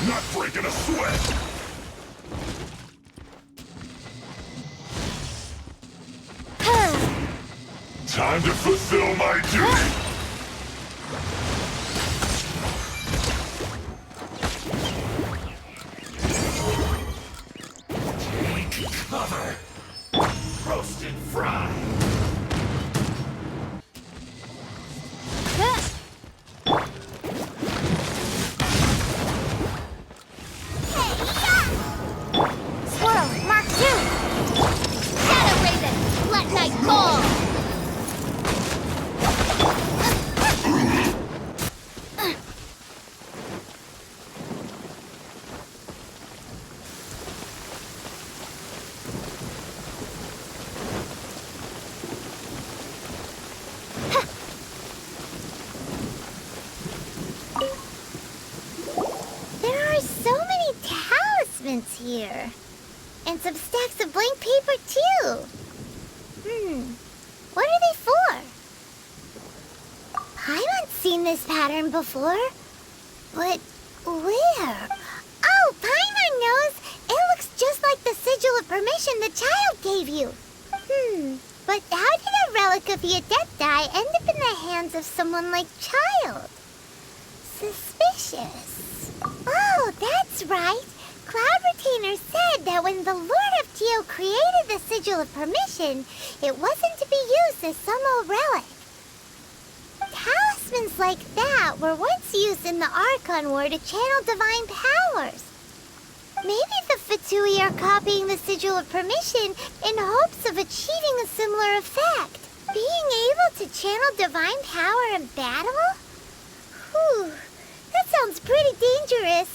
Not breaking a sweat! Time to fulfill my duty! Take cover! Roast and fry! Here. And some stacks of blank paper, too. What are they for? Paimon's seen this pattern before. But where? Oh, Paimon knows! It looks just like the sigil of permission the child gave you. But how did a relic of Yadeptai end up in the hands of someone like Child? Suspicious. Oh, that's right. Cloud Retainer said that when the Lord of Tio created the Sigil of Permission, it wasn't to be used as some old relic. Talismans like that were once used in the Archon War to channel divine powers. Maybe the Fatui are copying the Sigil of Permission in hopes of achieving a similar effect. Being able to channel divine power in battle? Whew, that sounds pretty dangerous.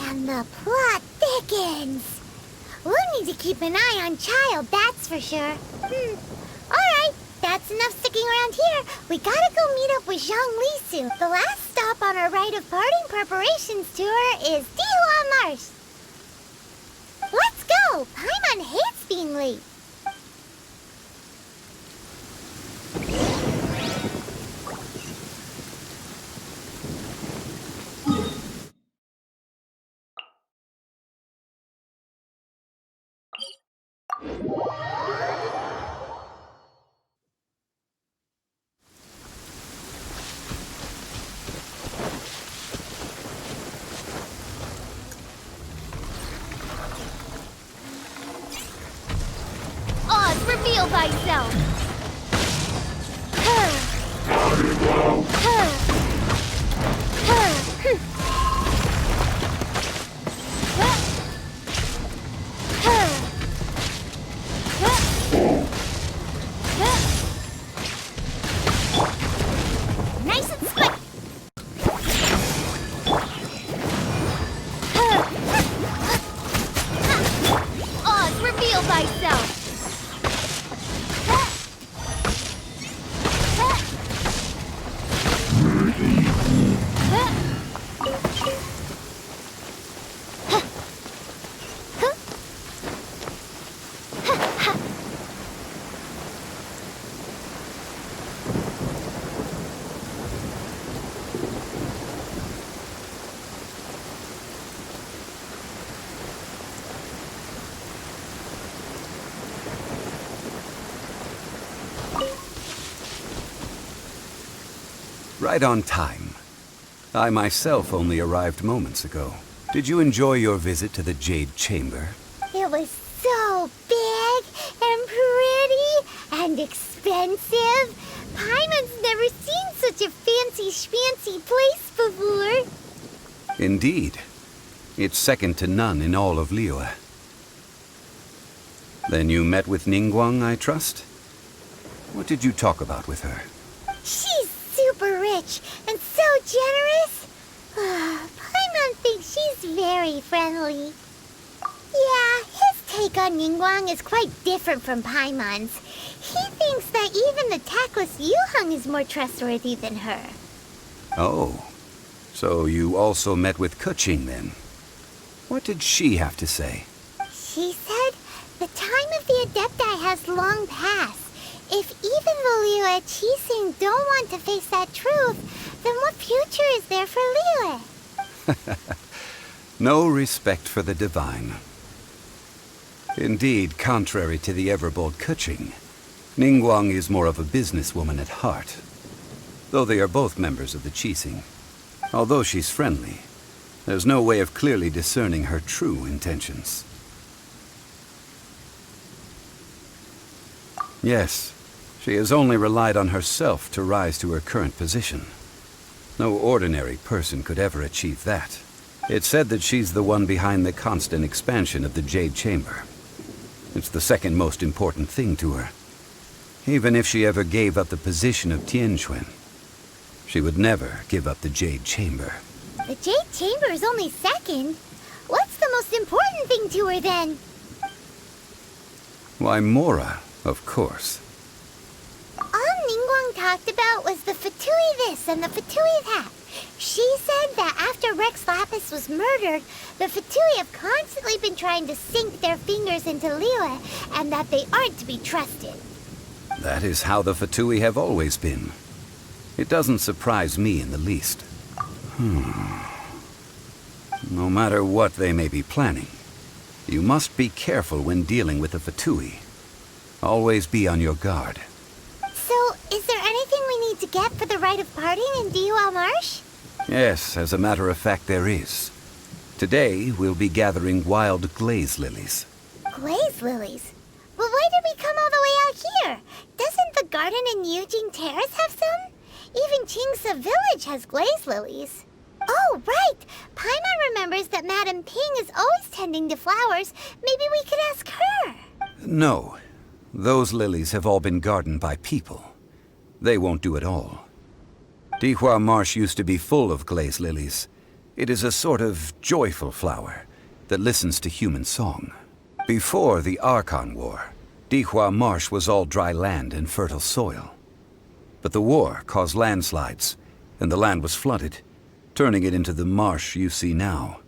And the plot thickens. We'll need to keep an eye on Child, that's for sure. Alright, that's enough sticking around here. We gotta go meet up with Zhang Li soon. The last stop on our rite of parting preparations tour is Dihua Marsh. Let's go! Paimon hates being late. Reveal thyself! Nice and squick! Oz, reveal thyself! Right on time. I myself only arrived moments ago. Did you enjoy your visit to the Jade Chamber? It was so big and pretty And expensive? Paimon's never seen such a fancy schmancy place before. Indeed. It's second to none in all of Liyue. Then you met with Ningguang, I trust? What did you talk about with her? She's super rich and so generous. Paimon thinks she's very friendly. Yeah, his take on Ningguang is quite different from Paimon's. He thinks that even the tactless Yuheng is more trustworthy than her. Oh, so you also met with Keqing then? What did she have to say? She said the time of the Adepti has long passed. If even the Liyue Qixing don't want to face that truth, then what future is there for Liyue? No respect for the divine. Indeed, contrary to the ever-bold Keqing, Ningguang is more of a businesswoman at heart. Though they are both members of the Qixing. Although she's friendly, there's no way of clearly discerning her true intentions. Yes, she has only relied on herself to rise to her current position. No ordinary person could ever achieve that. It's said that she's the one behind the constant expansion of the Jade Chamber. It's the second most important thing to her. Even if she ever gave up the position of Tianquan, she would never give up the Jade Chamber. The Jade Chamber is only second. What's the most important thing to her then? Why, Mora, of course. All Ningguang talked about was the Fatui this and the Fatui that. She said that after Rex Lapis was murdered, the Fatui have constantly been trying to sink their fingers into Liyue, and that they aren't to be trusted. That is how the Fatui have always been. It doesn't surprise me in the least. No matter what they may be planning, you must be careful when dealing with the Fatui. Always be on your guard. So, is there anything we need to get for the rite of parting in Dihua Marsh? Yes, as a matter of fact, there is. Today, we'll be gathering wild glaze lilies. Glaze lilies? But why did we come all the way out here? Doesn't the garden in Yujing Terrace have some? Even Qingse Village has glaze lilies. Oh, right! Paimon remembers that Madame Ping is always tending to flowers. Maybe we could ask her. No. Those lilies have all been gardened by people. They won't do it all. Dihua Marsh used to be full of glaze lilies. It is a sort of joyful flower that listens to human song. Before the Archon War, Dihua Marsh was all dry land and fertile soil. But the war caused landslides, and the land was flooded, turning it into the marsh you see now.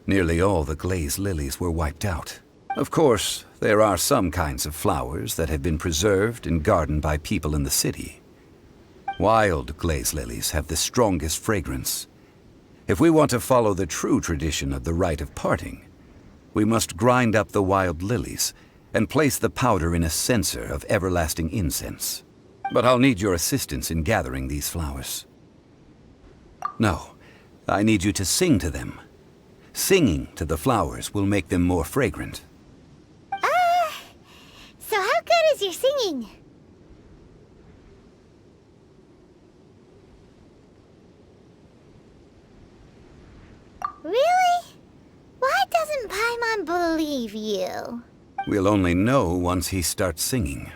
Nearly all the glaze lilies were wiped out. Of course, there are some kinds of flowers that have been preserved and gardened by people in the city. Wild glaze lilies have the strongest fragrance. If we want to follow the true tradition of the rite of parting, we must grind up the wild lilies and place the powder in a censer of everlasting incense. But I'll need your assistance in gathering these flowers. No, I need you to sing to them. Singing to the flowers will make them more fragrant. So how good is your singing? Really? Why doesn't Paimon believe you? We'll only know once he starts singing.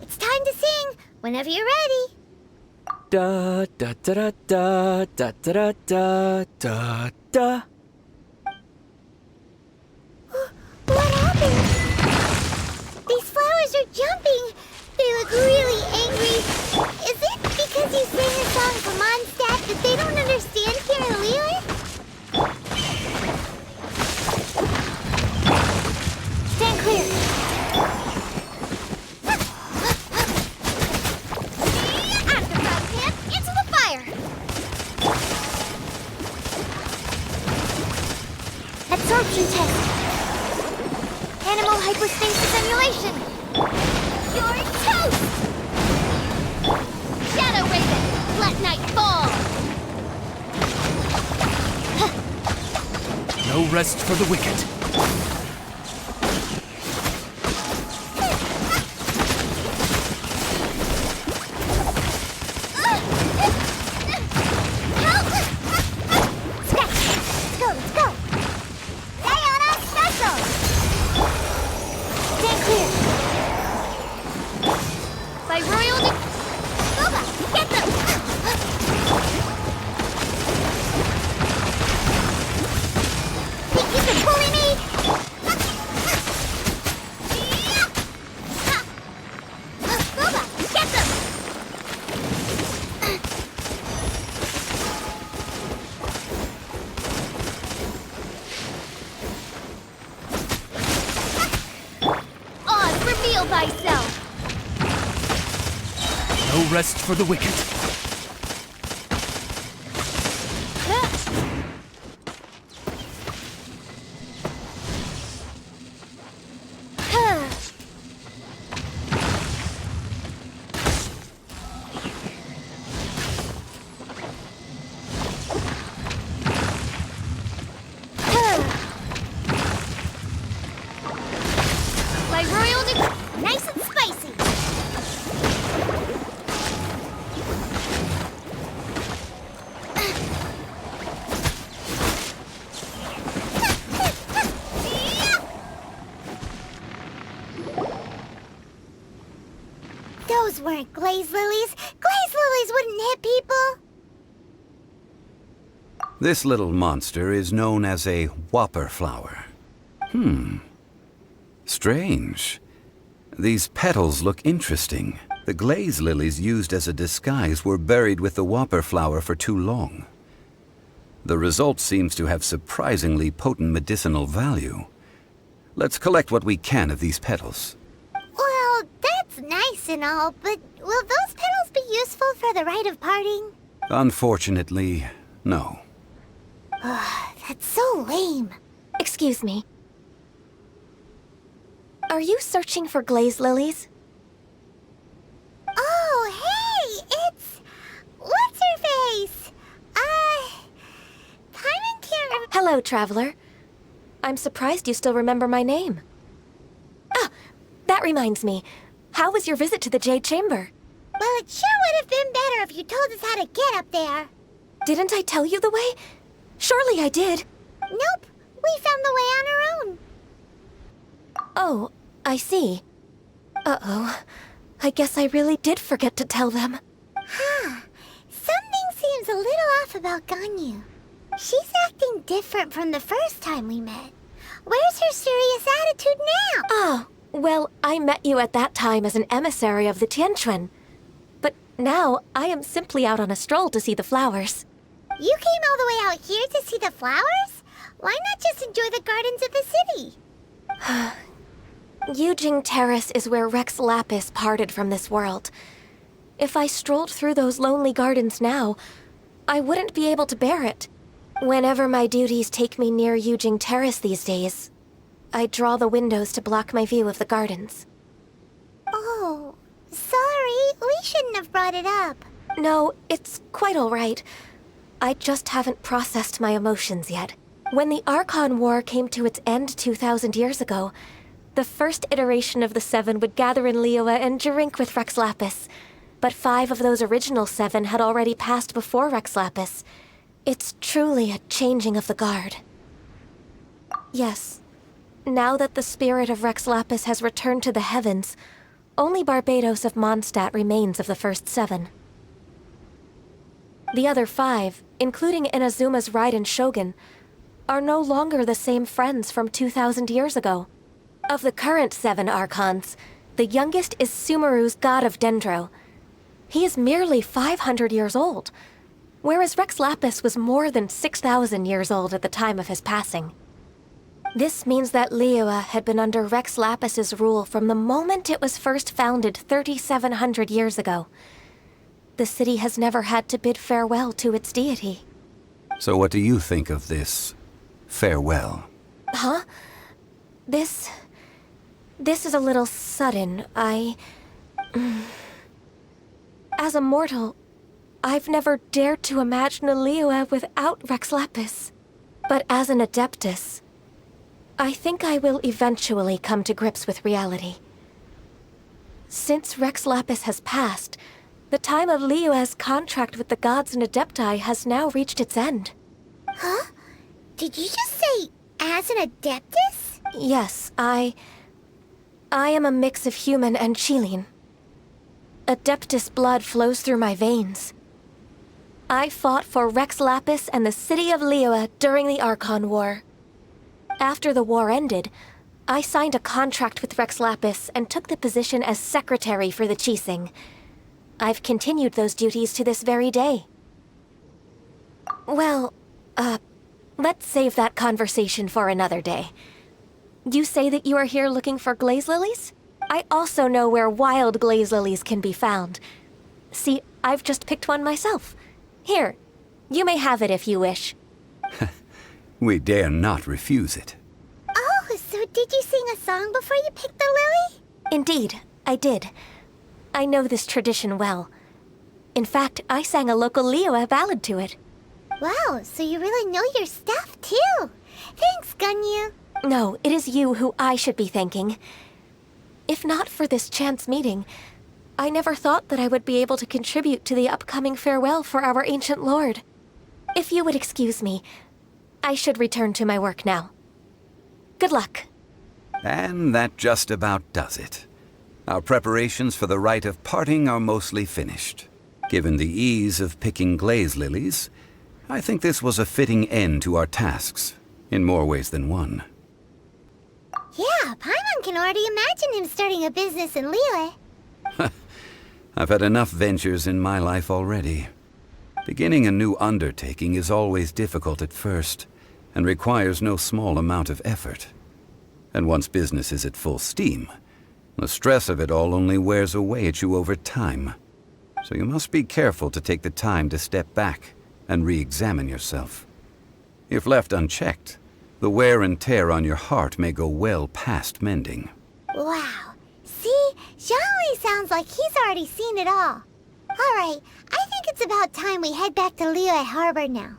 It's time to sing, whenever you're ready. Da da da da da da da da da. What happened? These flowers are jumping. They look really angry. Is it because you sang a song from Mondstadt that they don't understand here in Liyue? Stand clear. After Frog Camp, into the fire. space emulation. You're toast! Shadow Raven, let night fall! No rest for the wicked. No rest for the wicked. Nice and spicy. Those weren't glaze lilies. Glaze lilies wouldn't hit people. This little monster is known as a whopper flower. Strange. These petals look interesting. The glaze lilies used as a disguise were buried with the whopper flower for too long. The result seems to have surprisingly potent medicinal value. Let's collect what we can of these petals. Well, that's nice and all, but will those petals be useful for the rite of parting? Unfortunately, no. That's so lame. Excuse me. Are you searching for glaze lilies? Oh, hey! It's... What's-her-face? Paimon can't remember... Hello, traveler. I'm surprised you still remember my name. Ah, that reminds me. How was your visit to the Jade Chamber? Well, it sure would have been better if you told us how to get up there. Didn't I tell you the way? Surely I did. Nope, we found the way on our own. Oh, I see. Uh-oh. I guess I really did forget to tell them. Something seems a little off about Ganyu. She's acting different from the first time we met. Where's her serious attitude now? Oh, well, I met you at that time as an emissary of the Tianquan. But now, I am simply out on a stroll to see the flowers. You came all the way out here to see the flowers? Why not just enjoy the gardens of the city? Yujing Terrace is where Rex Lapis parted from this world. If I strolled through those lonely gardens now, I wouldn't be able to bear it. Whenever my duties take me near Yujing Terrace these days, I draw the windows to block my view of the gardens. Oh, sorry. We shouldn't have brought it up. No, it's quite all right. I just haven't processed my emotions yet. When the Archon War came to its end 2,000 years ago, the first iteration of the Seven would gather in Liyue and drink with Rex Lapis. But 5 of those original 7 had already passed before Rex Lapis. It's truly a changing of the guard. Yes. Now that the spirit of Rex Lapis has returned to the heavens, only Barbados of Mondstadt remains of the first 7. The other 5, including Inazuma's Raiden Shogun, are no longer the same friends from 2,000 years ago. Of the current 7 Archons, the youngest is Sumeru's god of Dendro. He is merely 500 years old, whereas Rex Lapis was more than 6,000 years old at the time of his passing. This means that Liyue had been under Rex Lapis's rule from the moment it was first founded 3,700 years ago. The city has never had to bid farewell to its deity. So what do you think of this farewell? Huh? This This is a little sudden. As a mortal, I've never dared to imagine a Liyue without Rex Lapis. But as an Adeptus, I think I will eventually come to grips with reality. Since Rex Lapis has passed, the time of Liyue's contract with the gods and Adepti has now reached its end. Huh? Did you just say, as an Adeptus? Yes, I am a mix of human and Chilean. Adeptus blood flows through my veins. I fought for Rex Lapis and the city of Liyue during the Archon War. After the war ended, I signed a contract with Rex Lapis and took the position as secretary for the Qixing. I've continued those duties to this very day. Well, let's save that conversation for another day. You say that you are here looking for glaze lilies? I also know where wild glaze lilies can be found. See, I've just picked one myself. Here, you may have it if you wish. We dare not refuse it. Oh, so did you sing a song before you picked the lily? Indeed, I did. I know this tradition well. In fact, I sang a local Liyue ballad to it. Wow, so you really know your stuff, too. Thanks, Gunyu. No, it is you who I should be thanking. If not for this chance meeting, I never thought that I would be able to contribute to the upcoming farewell for our ancient lord. If you would excuse me, I should return to my work now. Good luck. And that just about does it. Our preparations for the rite of parting are mostly finished. Given the ease of picking glaze lilies, I think this was a fitting end to our tasks, in more ways than one. Yeah, Paimon can already imagine him starting a business in Liyue. I've had enough ventures in my life already. Beginning a new undertaking is always difficult at first, and requires no small amount of effort. And once business is at full steam, the stress of it all only wears away at you over time. So you must be careful to take the time to step back and re-examine yourself. If left unchecked, the wear and tear on your heart may go well past mending. Wow. See? Zhongli sounds like he's already seen it all. Alright, I think it's about time we head back to Liyue Harbor now.